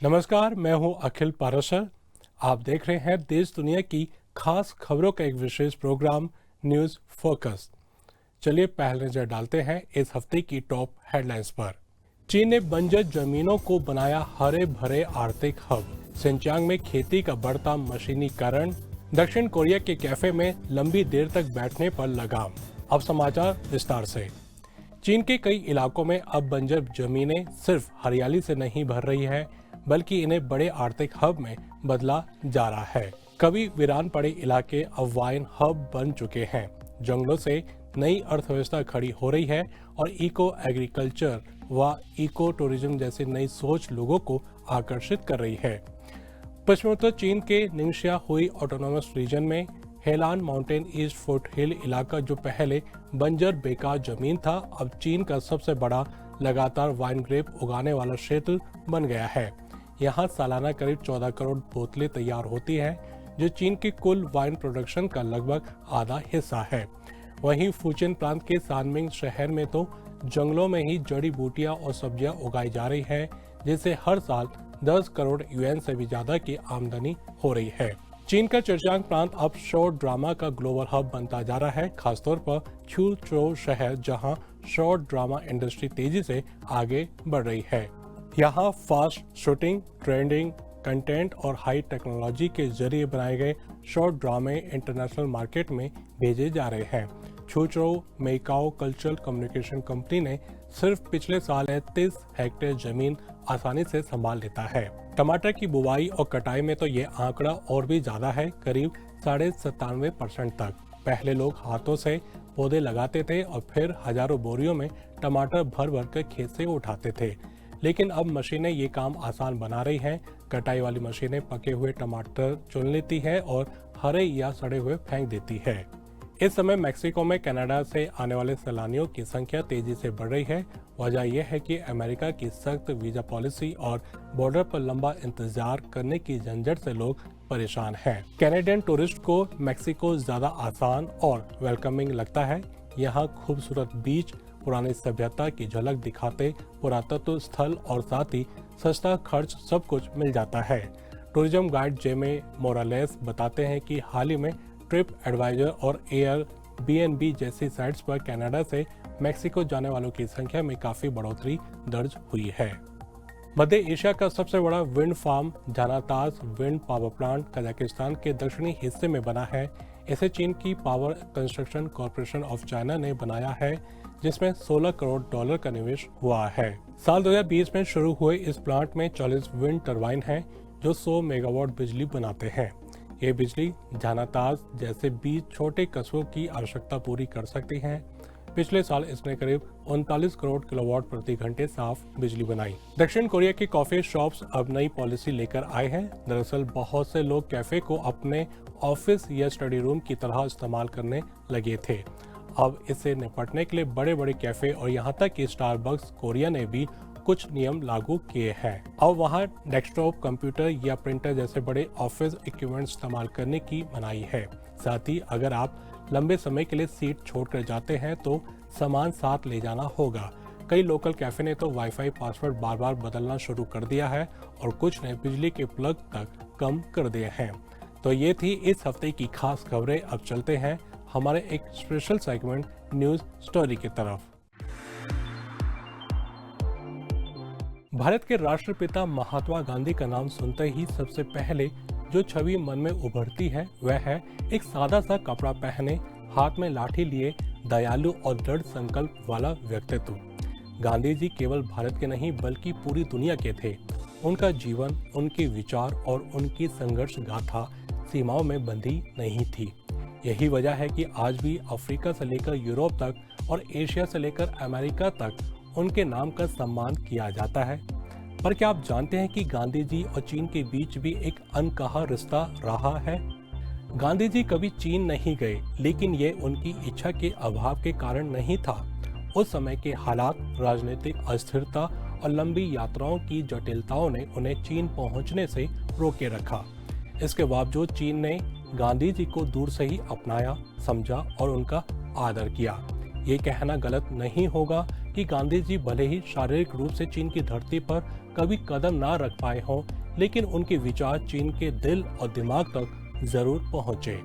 नमस्कार, मैं हूं अखिल पाराशर। आप देख रहे हैं देश दुनिया की खास खबरों का एक विशेष प्रोग्राम न्यूज़ फोकस। चलिए पहले नजर डालते हैं इस हफ्ते की टॉप हेडलाइंस पर। चीन ने बंजर जमीनों को बनाया हरे भरे आर्थिक हब। सिंचांग में खेती का बढ़ता मशीनीकरण। दक्षिण कोरिया के कैफे में लंबी देर तक बैठने पर लगाम। अब समाचार विस्तार से। चीन के कई इलाकों में अब बंजर जमीनें सिर्फ हरियाली से नहीं भर रही है, बल्कि इन्हें बड़े आर्थिक हब में बदला जा रहा है। कभी वीरान पड़े इलाके अब वाइन हब बन चुके हैं। जंगलों से नई अर्थव्यवस्था खड़ी हो रही है और इको एग्रीकल्चर व इको टूरिज्म जैसी नई सोच लोगों को आकर्षित कर रही है। पश्चिमोत्तर चीन के निंगशिया हुई ऑटोनोमस रीजन में हेलान माउंटेन ईस्ट फुट हिल इलाका, जो पहले बंजर बेकार जमीन था, अब चीन का सबसे बड़ा लगातार वाइन ग्रेप उगाने वाला क्षेत्र बन गया है। यहाँ सालाना करीब 14 करोड़ बोतलें तैयार होती हैं, जो चीन की कुल वाइन प्रोडक्शन का लगभग आधा हिस्सा है। वहीं फुजिन प्रांत के सानमिंग शहर में तो जंगलों में ही जड़ी बूटियां और सब्जियां उगाई जा रही है, जिससे हर साल 10 करोड़ युएन से भी ज्यादा की आमदनी हो रही है। चीन का चर्चांग प्रांत अब शॉर्ट ड्रामा का ग्लोबल हब बनता जा रहा है, खासतौर पर छूचो शहर, जहां शॉर्ट ड्रामा इंडस्ट्री तेजी से आगे बढ़ रही है। यहाँ फास्ट शूटिंग, ट्रेंडिंग कंटेंट और हाई टेक्नोलॉजी के जरिए बनाए गए शॉर्ट ड्रामे इंटरनेशनल मार्केट में भेजे जा रहे हैं। छूचो मेकाओ कल्चरल कम्युनिकेशन कंपनी ने सिर्फ पिछले साल 30 हेक्टेयर जमीन आसानी से संभाल लेता है। टमाटर की बुवाई और कटाई में तो ये आंकड़ा और भी ज्यादा है, करीब 97.5% तक। पहले लोग हाथों से पौधे लगाते थे और फिर हजारों बोरियों में टमाटर भर भर कर खेत से उठाते थे, लेकिन अब मशीनें ये काम आसान बना रही हैं। कटाई वाली मशीनें पके हुए टमाटर चुन लेती है और हरे या सड़े हुए फेंक देती है। इस समय मैक्सिको में कनाडा से आने वाले सैलानियों की संख्या तेजी से बढ़ रही है। वजह यह है कि अमेरिका की सख्त वीजा पॉलिसी और बॉर्डर पर लंबा इंतजार करने की झंझट से लोग परेशान हैं। कैनेडियन टूरिस्ट को मैक्सिको ज्यादा आसान और वेलकमिंग लगता है। यहाँ खूबसूरत बीच, पुरानी सभ्यता की झलक दिखाते पुरातत्व स्थल और साथ ही सस्ता खर्च सब कुछ मिल जाता है। टूरिज्म गाइड जेमे मोरालेस बताते हैं कि हाल ही में ट्रिप एडवाइजर और एयरबीएनबी जैसी साइट्स पर कनाडा से मैक्सिको जाने वालों की संख्या में काफी बढ़ोतरी दर्ज हुई है। मध्य एशिया का सबसे बड़ा wind farm Zhanatas wind power plant Kazakhstan के दक्षिणी हिस्से में बना है। इसे चीन की power construction corporation of China ने बनाया है, जिसमें $16 करोड़ का निवेश हुआ है। साल 2020 में शुरू हुए इस प्लांट में 40 विंड टरबाइन हैं, जो 100 मेगावाट बिजली बनाते हैं। ये बिजली जानाताज जैसे 20 छोटे कस्बों की आवश्यकता पूरी कर सकती हैं। पिछले साल इसने करीब 39 करोड़ किलोवाट प्रति घंटे साफ बिजली बनाई। दक्षिण कोरिया के कॉफी शॉप्स अब नई पॉलिसी लेकर आए हैं। दरअसल बहुत से लोग कैफे को अपने ऑफिस या स्टडी रूम की तरह इस्तेमाल करने लगे थे। अब इससे निपटने के लिए बड़े बड़े कैफे और यहाँ तक कि स्टारबक्स कोरिया ने भी कुछ नियम लागू किए हैं। अब वहाँ डेस्कटॉप कंप्यूटर या प्रिंटर जैसे बड़े ऑफिस इक्विपमेंट इस्तेमाल करने की मनाही है। साथ ही अगर आप लंबे समय के लिए सीट छोड़कर जाते हैं तो सामान साथ ले जाना होगा। कई लोकल कैफे ने तो वाईफाई पासवर्ड बार बार बदलना शुरू कर दिया है और कुछ ने बिजली के प्लग तक कम कर दिए हैं। तो ये थी इस हफ्ते की खास खबरें। अब चलते हैं हमारे एक स्पेशल सेगमेंट न्यूज स्टोरी की तरफ। भारत के राष्ट्रपिता महात्मा गांधी का नाम सुनते ही सबसे पहले जो छवि मन में उभरती है वह है एक सादा सा कपड़ा पहने, हाथ में लाठी लिए, दयालु और दृढ़ संकल्प वाला व्यक्तित्व। गांधी जी केवल भारत के नहीं बल्कि पूरी दुनिया के थे। उनका जीवन, उनके विचार और उनकी संघर्ष गाथा सीमाओं में बंधी नहीं थी। यही वजह है कि आज भी अफ्रीका से लेकर यूरोप तक और एशिया से लेकर अमेरिका तक उनके नाम का सम्मान किया जाता है। पर क्या आप जानते हैं कि गांधी जी और चीन के बीच भी एक अनकहा रिश्ता रहा है? गांधी जी कभी चीन नहीं गए, लेकिन ये उनकी इच्छा के अभाव के कारण नहीं था। उस समय के हालात, राजनीतिक अस्थिरता और लंबी यात्राओं की जटिलताओं ने उन्हें चीन पहुंचने से रोके रखा। इसके बावजूद चीन ने गांधी जी को दूर से ही अपनाया, समझा और उनका आदर किया। ये कहना गलत नहीं होगा कि गांधी जी भले ही शारीरिक रूप से चीन की धरती पर कभी कदम ना रख पाए हों, लेकिन उनके विचार चीन के दिल और दिमाग तक जरूर पहुंचे।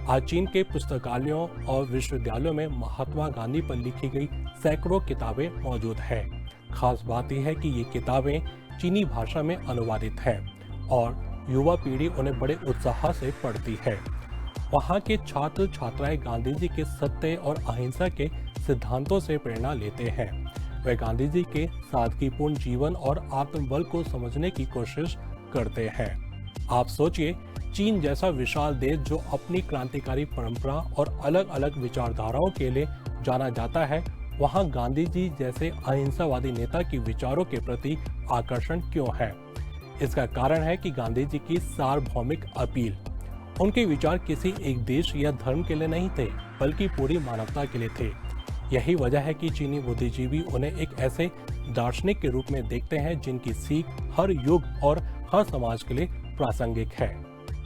आज चीन के पुस्तकालयों और विश्वविद्यालयों में महात्मा गांधी पर लिखी गई सैकड़ों किताबें मौजूद हैं। खास बात यह है कि ये किताबें चीनी भाषा में अनुवादित हैं और युवा पीढ़ी उन्हें बड़े उत्साह से पढ़ती है। वहाँ के छात्र छात्राएं गांधी जी के सत्य और अहिंसा के सिद्धांतों से प्रेरणा लेते हैं। वे गांधी जी के सादगीपूर्ण जीवन और आत्मबल को समझने की कोशिश करते हैं। आप सोचिए, चीन जैसा विशाल देश जो अपनी क्रांतिकारी परंपरा और अलग अलग विचारधाराओं के लिए जाना जाता है, वहाँ गांधी जी जैसे अहिंसावादी नेता के विचारों के प्रति आकर्षण क्यों है? इसका कारण है कि गांधी जी की सार्वभौमिक अपील। उनके विचार किसी एक देश या धर्म के लिए नहीं थे, बल्कि पूरी मानवता के लिए थे। यही वजह है कि चीनी बुद्धिजीवी उन्हें एक ऐसे दार्शनिक के रूप में देखते हैं जिनकी सीख हर युग और हर समाज के लिए प्रासंगिक है।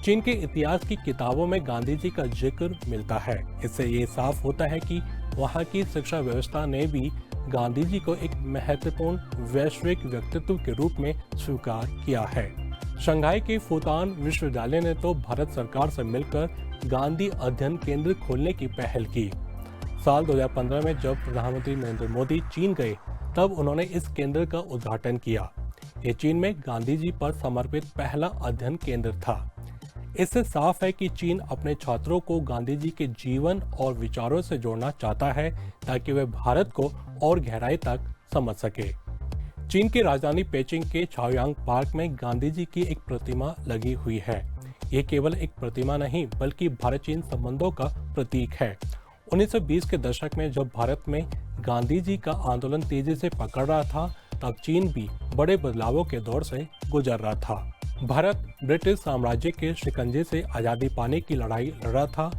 चीन के इतिहास की किताबों में गांधी जी का जिक्र मिलता है। इससे ये साफ होता है कि वहाँ की शिक्षा व्यवस्था ने भी गांधी जी को एक महत्वपूर्ण वैश्विक व्यक्तित्व के रूप में स्वीकार किया है। शंघाई के फुतान विश्वविद्यालय ने तो भारत सरकार से मिलकर गांधी अध्ययन केंद्र खोलने की पहल की। साल 2015 में जब प्रधानमंत्री नरेंद्र मोदी चीन गए, तब उन्होंने इस केंद्र का उद्घाटन किया। ये चीन में गांधी जी पर समर्पित पहला अध्ययन केंद्र था। इससे साफ है कि चीन अपने छात्रों को गांधी जी के जीवन और विचारों से जोड़ना चाहता है, ताकि वे भारत को और गहराई तक समझ सके। चीन की राजधानी पेचिंग के चाओयांग पार्क में गांधी जी की एक प्रतिमा लगी हुई है। ये केवल एक प्रतिमा नहीं, बल्कि भारत चीन संबंधों का प्रतीक है। 1920 के दशक में जब भारत में गांधी जी का आंदोलन तेजी से पकड़ रहा था, तब चीन भी बड़े बदलावों के दौर से गुजर रहा था। भारत ब्रिटिश साम्राज्य के शिकंजे से आज़ादी पाने की लड़ाई लड़ रहा था,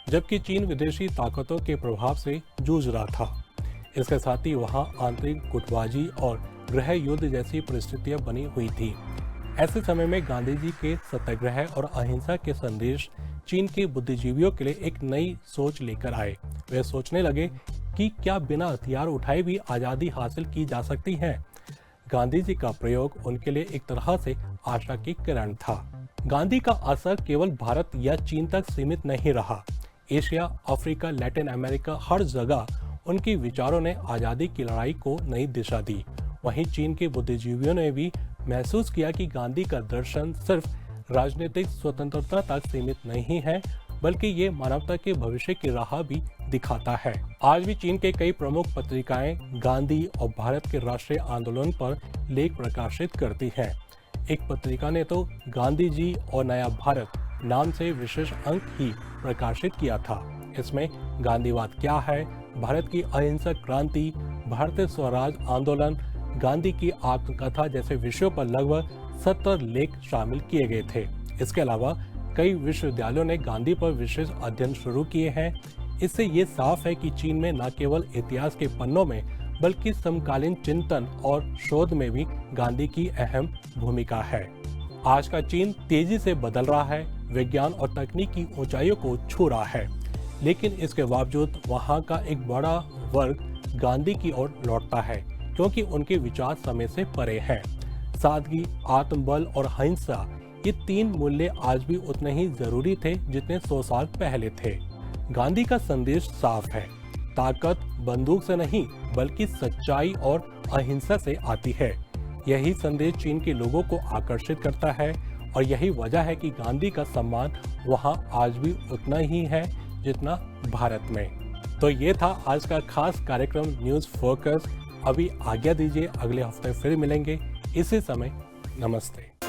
जबकि चीन विदेशी ताकतों के प्रभाव से जूझ रहा था। इसके साथ ही वहाँ आंतरिक गुटबाजी और गृह युद्ध जैसी परिस्थितियां बनी हुई थी। ऐसे समय में गांधी जी के सत्याग्रह और अहिंसा के संदेश चीन के बुद्धिजीवियों के लिए एक नई सोच लेकर आए। वे सोचने लगे कि क्या बिना हथियार उठाए भी आज़ादी हासिल की जा सकती है। गांधी जी का प्रयोग उनके लिए एक तरह से आशा की किरण था। गांधी का असर केवल भारत या चीन तक सीमित नहीं रहा। एशिया, अफ्रीका, लैटिन अमेरिका, हर जगह उनके विचारों ने आज़ादी की लड़ाई को नई दिशा दी। वहीं चीन के बुद्धिजीवियों ने भी महसूस किया कि गांधी का दर्शन सिर्फ राजनीतिक स्वतंत्रता तक सीमित नहीं है, बल्कि ये मानवता के भविष्य की राह भी दिखाता है। आज भी चीन के कई प्रमुख पत्रिकाएं गांधी और भारत के राष्ट्रीय आंदोलन पर लेख प्रकाशित करती हैं। एक पत्रिका ने तो गांधी जी और नया भारत नाम से विशेष अंक ही प्रकाशित किया था। इसमें गांधीवाद क्या है, भारत की अहिंसक क्रांति, भारतीय स्वराज आंदोलन, गांधी की आत्मकथा जैसे विषयों पर लगभग 70 लेख शामिल किए गए थे। इसके अलावा कई विश्वविद्यालयों ने गांधी पर विशेष अध्ययन शुरू किए हैं। इससे ये साफ है कि चीन में न केवल इतिहास के पन्नों में, बल्कि समकालीन चिंतन और शोध में भी गांधी की अहम भूमिका है। आज का चीन तेजी से बदल रहा है, विज्ञान और तकनीक की ऊंचाइयों को छू रहा है, लेकिन इसके बावजूद वहाँ का एक बड़ा वर्ग गांधी की ओर लौटता है, क्योंकि उनके विचार समय से परे हैं। सादगी, आत्मबल और अहिंसा, ये तीन मूल्य आज भी उतने ही जरूरी थे जितने 100 साल पहले थे। गांधी का संदेश साफ है, ताकत बंदूक से नहीं, बल्कि सच्चाई और अहिंसा से आती है। यही संदेश चीन के लोगों को आकर्षित करता है और यही वजह है कि गांधी का सम्मान वहाँ आज भी उतना ही है जितना भारत में। तो ये था आज का खास कार्यक्रम न्यूज़ फोकस। अभी आज्ञा दीजिए, अगले हफ्ते फिर मिलेंगे इसी समय। नमस्ते।